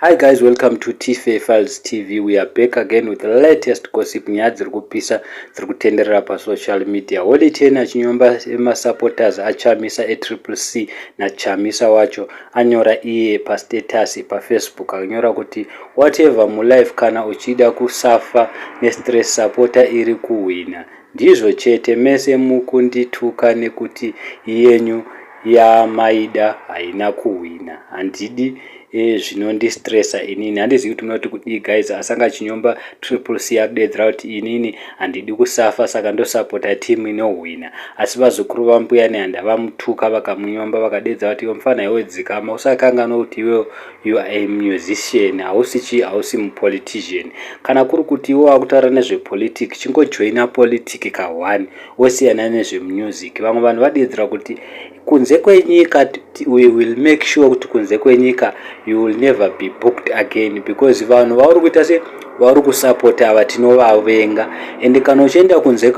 Hi guys, welcome to TFA Files TV. We are back again with the latest gossip nyaya dziri kupisa dziri kutenderera pasocial media. Holiday achinyomba supporters achamisa CCC nachamisa wacho anyora iye pastatus paFacebook anyora kuti whatever mulife kana uchida kusafa nestress supporter iri kuwina. Ndizvo chete mese mukundituka nekuti yenyu yamaida haina kuwina. Handidi zvinondistressa inini. Handizivi kuti munoti kudii guys, asanga chinyomba CCC yakudedzera kuti inini handidi kusafa saka ndosapota team inowina. Asi vazukuru vambuya nehanda vamutuka vakamunyomba vakadedza kuti mufana iwe dzikama usakanga kuti iwe you are a musician, hausi mupolitician. Kana kuri kuti iwe wakutaura nezvepolitiki chingojoina politiki ka1 wosiyana nezvemusic. Vamwe vanhu vadedzera kuti kunze kwenyika we will make sure kuti kunze kwenyika you will never be booked again, because vanhu vauri kuita se vauri kusapota ava tinovavenga. Ende kana uchienda kunze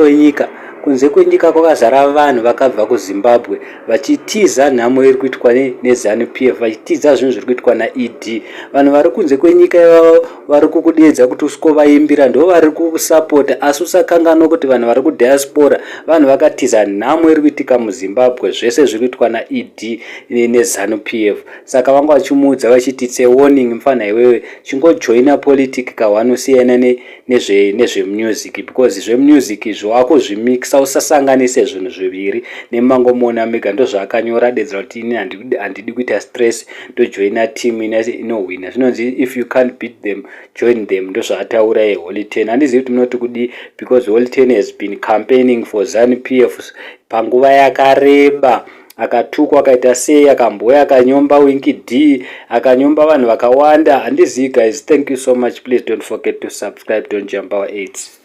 kwenyika kwakazara vanhu vakabva kuZimbabwe vachitiza nhamo iri kuitwa neZanupf, vachitiza zvinhu zviri kuitwa naED. Vanhu vari kunze kwenyika ivavo vari kukudedza kuti usikovayimbira ndo vari kusapota, asi usakangana kuti vanhu vari kudiaspora vanhu vakatiza nhamo iri kuitika muZimbabwe zvese zviri kuitwa naED neZanupf. Saka vanga vachimuudza vachiti it's a warning, mufana iwewe chingojoina politiki ka1 usiyana nezvemusic, because zvemusic izvo wakuzvimixa usasanganise zvinhu zviviri nemangomona mega. Ndozvaakanyora adedzera kuti ini handidi kuita stress ndojoina team inowina. Zvinonzi if you can't beat them join them, ndozvaataura Holiday. Handizivi kuti munoti kudii, because Holiday has been campaigning for Zanupf panguva yakareba. Akatukwa akaita sei, akamboya akanyomba Winky D, akanyomba vanhu vakawanda. Handizivi guys. Thank you so much. Please don't forget to subscribe. Don't jump our aids.